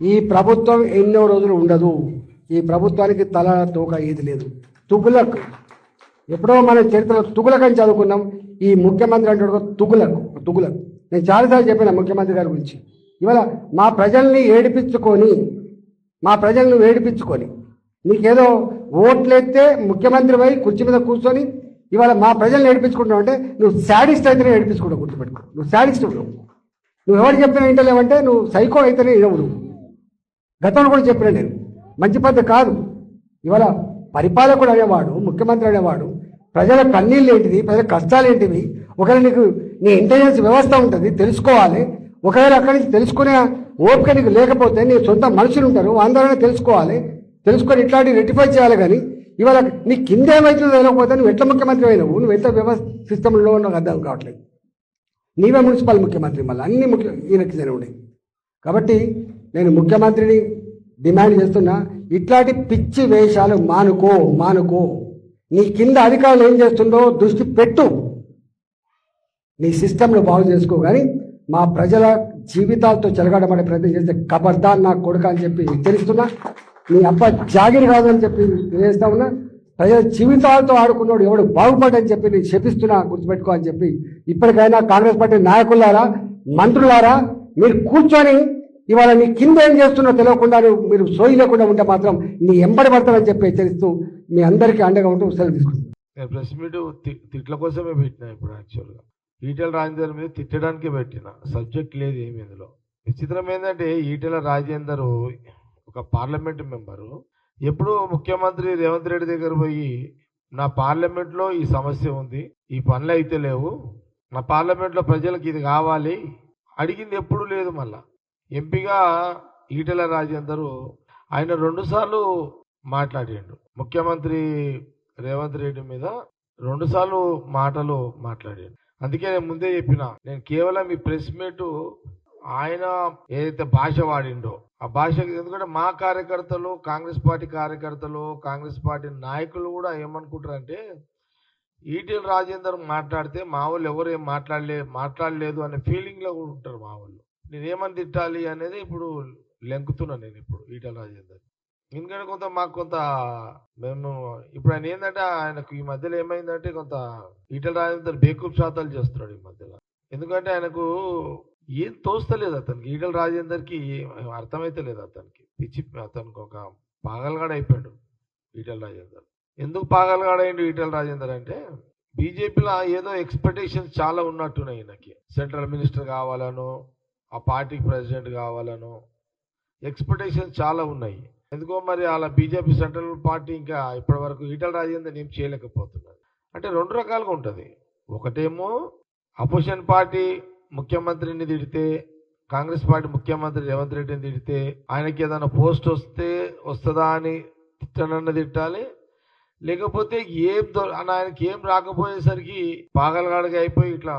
ఈ ప్రభుత్వం ఎన్నో రోజులు ఉండదు. ఈ ప్రభుత్వానికి తల తోక ఏది లేదు. తుగులక్ ఎప్పుడో మన చరిత్రలో తుగులక్ అని చదువుకున్నాం. ఈ ముఖ్యమంత్రి అంటే తుగులక్. నేను చాలాసార్లు చెప్పిన ముఖ్యమంత్రి గారి గురించి. ఇవాళ మా ప్రజల్ని ఏడిపించుకొని నీకేదో ఓట్లెత్తే ముఖ్యమంత్రి పోయి కుర్చీ మీద కూర్చొని ఇవాళ మా ప్రజల్ని ఏడిపించుకుంటున్నావు అంటే నువ్వు శాడిస్ట్ అయితేనే ఏడిపించుకుంటావు. గుర్తుపెట్టుకో, నువ్వు శాడిస్ట్. నువ్వు ఎవరు చెప్పినా ఇంటలేవంటే నువ్వు సైకో అయితేనే ఇవ్వడు. గతంలో కూడా చెప్పిన నేను, మంచి పద్ధతి కాదు. ఇవాళ పరిపాలకుడు అనేవాడు, ముఖ్యమంత్రి అనేవాడు ప్రజల కన్నీళ్ళు ఏంటిది, ప్రజల కష్టాలు ఏంటివి, ఒకవేళ నీకు నీ ఇంటెలిజెన్స్ వ్యవస్థ ఉంటుంది, తెలుసుకోవాలి. ఒకవేళ అక్కడి నుంచి తెలుసుకునే ఓపిక నీకు లేకపోతే నీ సొంత మనుషులు ఉంటారు, అందరూ తెలుసుకొని ఇట్లాంటివి రెక్టిఫై చేయాలి. కానీ ఇవాళ నీ కింద ఏమవుతుందో తెలియకపోతే నువ్వు ఎట్లా ముఖ్యమంత్రి అయినావు, నువ్వు ఎట్లా వ్యవస్థ సిస్టంలో నాకు అర్థం కావట్లేదు. నీవే మున్సిపల్ ముఖ్యమంత్రి, మళ్ళీ అన్ని ఈయనకి జరిగి. కాబట్టి నేను ముఖ్యమంత్రిని డిమాండ్ చేస్తున్నా, ఇట్లాంటి పిచ్చి వేషాలు మానుకో. నీ కింద అధికారులు ఏం చేస్తుందో దృష్టి పెట్టు, నీ సిస్టంలో బాగు చేసుకో. కానీ మా ప్రజల జీవితాలతో చెలగాడమనే ప్రయత్నం చేస్తే ఖబర్దార్ నా కొడుక అని చెప్పి హెచ్చరిస్తున్నా. నీ అబ్బ జాగిరి కాదని చెప్పి తెలియజేస్తా ఉన్నా. ప్రజల జీవితాలతో ఆడుకున్నాడు ఎవడు బాగుపడని చెప్పి నేను శపిస్తున్నా, గుర్తుపెట్టుకో అని చెప్పి. ఇప్పటికైనా కాంగ్రెస్ పార్టీ నాయకులారా, మంత్రులారా, మీరు కూర్చొని ఇవాళ నీ కింద ఏం చేస్తున్నా తెలియకుండా మీరు సోయి లేకుండా ఉంటే మాత్రం నీ ఎంబడి పడతారని చెప్పి హెచ్చరిస్తూ మీ అందరికీ అండగా ఉంటూ సెలవు తీసుకుంటాను. నేను ప్రెస్ మీట్ తిట్ల కోసమే పెట్టినా. ఇప్పుడు యాక్చువల్గా ఈటెల రాజేందర్ మీద తిట్టడానికే పెట్టిన, సబ్జెక్ట్ లేదు ఏమి ఇందులో. విచిత్రం ఏంటంటే ఈటెల రాజేందర్ ఒక పార్లమెంటు మెంబరు ఎప్పుడు ముఖ్యమంత్రి రేవంత్ రెడ్డి దగ్గర పోయి నా పార్లమెంట్లో ఈ సమస్య ఉంది, ఈ పనులు అయితే లేవు, నా పార్లమెంట్లో ప్రజలకు ఇది కావాలి అడిగింది ఎప్పుడు లేదు. మళ్ళా ఎంపీగా ఈటెల రాజేందర్ ఆయన 2 సార్లు మాట్లాడిండు. ముఖ్యమంత్రి రేవంత్ రెడ్డి మీద 2 సార్లు మాటలు మాట్లాడిండు. అందుకే నేను ముందే చెప్పిన, నేను కేవలం ఈ ప్రెస్ మీట్ ఆయన ఏదైతే భాష వాడిండో ఆ భాష, ఎందుకంటే మా కార్యకర్తలు, కాంగ్రెస్ పార్టీ కార్యకర్తలు, కాంగ్రెస్ పార్టీ నాయకులు కూడా ఏమనుకుంటారంటే ఈటెల రాజేందర్ మాట్లాడితే మా వాళ్ళు ఎవరు ఏం మాట్లాడలేదు అనే ఫీలింగ్లో కూడా ఉంటారు మా వాళ్ళు. నేనేమని తిట్టాలి అనేది ఇప్పుడు లెంకుతున్నాను నేను ఇప్పుడు ఈటెల రాజేందర్. ఎందుకంటే మాకు మేము ఇప్పుడు ఆయన ఏంటంటే ఆయనకు ఈ మధ్యలో ఏమైందంటే ఈటెల రాజేందర్ బేకూఫ్ శాతాలు చేస్తున్నాడు ఈ మధ్యలో. ఎందుకంటే ఆయనకు ఏం తోస్తలేదు అతనికి, ఈటెల రాజేందర్కి అర్థమైతే లేదు అతనికి. అతనికి ఒక పాగలగాడ అయిపోయాడు ఈటెల రాజేందర్. ఎందుకు పాగలగాడైండు ఈటెల రాజేందర్ అంటే బీజేపీలో ఏదో ఎక్స్పెక్టేషన్స్ చాలా ఉన్నట్టున్నాయి ఈయనకి. సెంట్రల్ మినిస్టర్ కావాలను, ఆ పార్టీకి ప్రెసిడెంట్ కావాలను ఎక్స్పెక్టేషన్స్ చాలా ఉన్నాయి. ఎందుకో మరి అలా బీజేపీ సెంట్రల్ పార్టీ ఇంకా ఇప్పటి వరకు ఈటెల రాజేందర్ ఏం చేయలేకపోతున్నది. అంటే 2 రకాలుగా ఉంటుంది. ఒకటేమో అపోజిషన్ పార్టీ ముఖ్యమంత్రిని తిడితే, కాంగ్రెస్ పార్టీ ముఖ్యమంత్రి రేవంత్ రెడ్డిని తిడితే ఆయనకి ఏదైనా పోస్ట్ వస్తుందా అని తిట్టాలి. లేకపోతే ఆయనకి ఏం రాకపోయేసరికి పాగలగాడిగా అయిపోయి ఇట్లా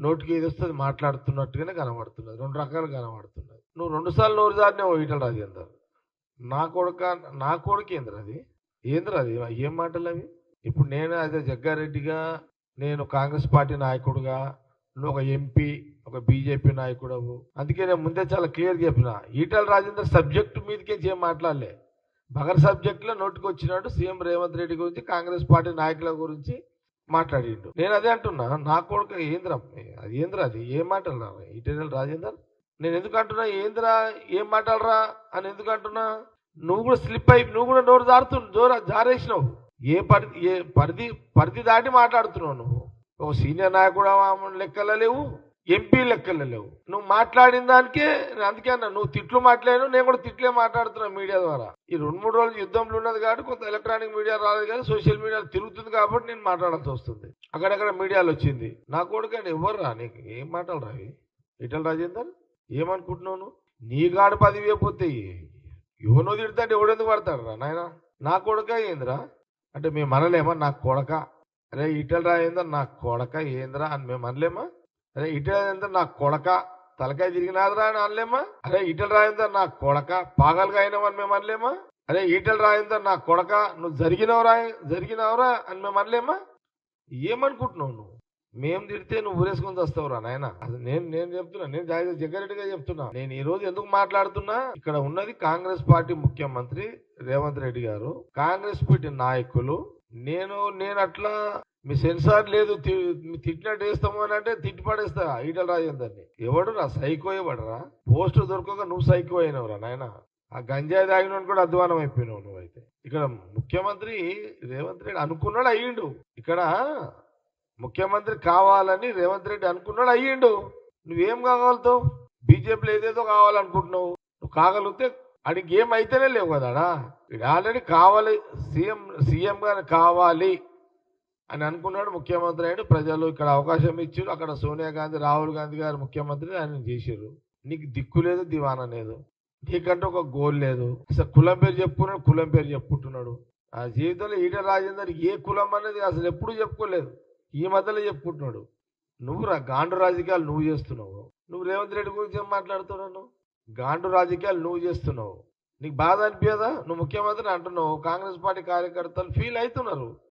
నోటికి ఏది వస్తుంది మాట్లాడుతున్నట్టుగానే కనబడుతున్నది. 2 రకాలు కనబడుతున్నది. నువ్వు 2 సార్లు నోరు దాటినావు ఈటెల రాజేందర్. నా కొడుకు ఏంద్రా అది ఏం మాటలు అవి? ఇప్పుడు నేను అదే జగ్గారెడ్డిగా, నేను కాంగ్రెస్ పార్టీ నాయకుడుగా, నువ్వు ఒక ఎంపీ, ఒక బీజేపీ నాయకుడవు. అందుకే నేను ముందే చాలా క్లియర్గా చెప్పిన, ఈటెల రాజేందర్ సబ్జెక్టు మీదకే ఏం మాట్లాడలే. బగర్ సబ్జెక్టులో నోటికి వచ్చినట్టు సీఎం రేవంత్ రెడ్డి గురించి, కాంగ్రెస్ పార్టీ నాయకుల గురించి మాట్లాడిండు. నేను అదే అంటున్నా, నా కొడుకు ఏంద్రా అది ఏం మాట్లాడరా ఈటెల రాజేందర్? నేను ఎందుకు అంటున్నా ఏంద్రా ఏం మాట్లాడరా అని ఎందుకు అంటున్నా? నువ్వు కూడా స్లిప్ అయి నువ్వు కూడా నోరు జారేసినావు. పరిధి దాటి మాట్లాడుతున్నావు. నువ్వు ఒక సీనియర్ నాయకుడు లెక్కల లేవు, ఎంపీ లెక్కల లేవు. నువ్వు మాట్లాడిన దానికే అందుకే అన్నా, నువ్వు తిట్లు మాట్లాడాను, నేను కూడా తిట్లే మాట్లాడుతున్నా మీడియా ద్వారా. ఈ 2-3 రోజులు యుద్ధంలో ఉన్నది కాబట్టి కొంత ఎలక్ట్రానిక్ మీడియా రాలేదు కానీ సోషల్ మీడియా తిరుగుతుంది కాబట్టి నేను మాట్లాడాల్సి వస్తుంది. అక్కడక్కడ మీడియాలో వచ్చింది. నా కొడుకండి ఎవరు రా, నీకు ఏం మాటలు రావి ఈటెల రాజేందర్? ఏమనుకుంటున్నావు నువ్వు? నీ గాడు 10 పోతాయి, ఎవనో తిడతాంటే ఎవడెందుకు పడతాడు రా నాయన? నా కొడుక ఏందిరా అంటే మేము అనలేమా నా కొడక? అరే ఈటెల రాజేందర్ నా కొడక ఏందిరా అని మేము అనలేమా? అరే ఈటెల రాజేందర్ నా కొడక తలకాయ తిరిగినాదిరా అని అనలేమా? అరే ఈటెల రాజేందర్ నా కొడక పాగలుగా అయినావని మేము అనలేమా? అరే ఈటెల రాజేందర్ నా కొడక నువ్వు జరిగినవరా అని మేము అనలేమా? ఏమనుకుంటున్నావు నువ్వు? మేము తిడితే నువ్వు ఊరేసుకొని వస్తావురా నాయన. అసలు నేను చెప్తున్నా, నేను జగ్గారెడ్డిగా చెప్తున్నా. నేను ఈ రోజు ఎందుకు మాట్లాడుతున్నా, ఇక్కడ ఉన్నది కాంగ్రెస్ పార్టీ ముఖ్యమంత్రి రేవంత్ రెడ్డి గారు, కాంగ్రెస్ పార్టీ నాయకులు. నేను అట్లా మీ సెన్సార్ లేదు తిట్టినట్టు వేస్తాము అని అంటే తిట్టి పడేస్తా ఈటల రాజేందర్ని. ఎవడురా సైకో, ఎవడరా పోస్టు దొరకక నువ్వు సైకో అయినవురా నాయన. ఆ గంజాయి తాగిన కూడా అధ్వానం అయిపోయినావు నువ్వైతే. ఇక్కడ ముఖ్యమంత్రి రేవంత్ రెడ్డి అనుకున్నాడు అయ్యిండు. ఇక్కడ ముఖ్యమంత్రి కావాలని రేవంత్ రెడ్డి అనుకున్నాడు అయ్యిండు. నువ్వేం కాగలుగుతావు? బీజేపీలో ఏదేదో కావాలనుకుంటున్నావు. నువ్వు కాగలిగితే అడిగి ఏం అయితేనే లేవు కదా. ఆల్రెడీ కావాలి, సీఎం గారు కావాలి అని అనుకున్నాడు ముఖ్యమంత్రి అయ్యాడు. ప్రజలు ఇక్కడ అవకాశం ఇచ్చారు. అక్కడ సోనియా గాంధీ, రాహుల్ గాంధీ గారు ముఖ్యమంత్రి ఆయన చేసారు. నీకు దిక్కు లేదు, దివానా లేదు, నీకంటే ఒక గోల్ లేదు. అసలు కులం పేరు చెప్పుకున్నాడు, కులం పేరు చెప్పుకుంటున్నాడు. ఆ జీవితంలో ఈటల రాజేందర్ ఏ కులం అనేది అసలు ఎప్పుడు చెప్పుకోలేదు, ఈ మధ్యలో చెప్పుకుంటున్నాడు. నువ్వురా గాండు రాజకీయాలు నువ్వు చేస్తున్నావు. నువ్వు రేవంత్ రెడ్డి గురించి ఏం మాట్లాడుతున్నావు? గాండు రాజకీయాలు నువ్వు చేస్తున్నావు. నీకు బాధ అనిపించదా? నువ్వు ముఖ్యమంత్రి అంటున్నావు, కాంగ్రెస్ పార్టీ కార్యకర్తలు ఫీల్ అవుతున్నారు.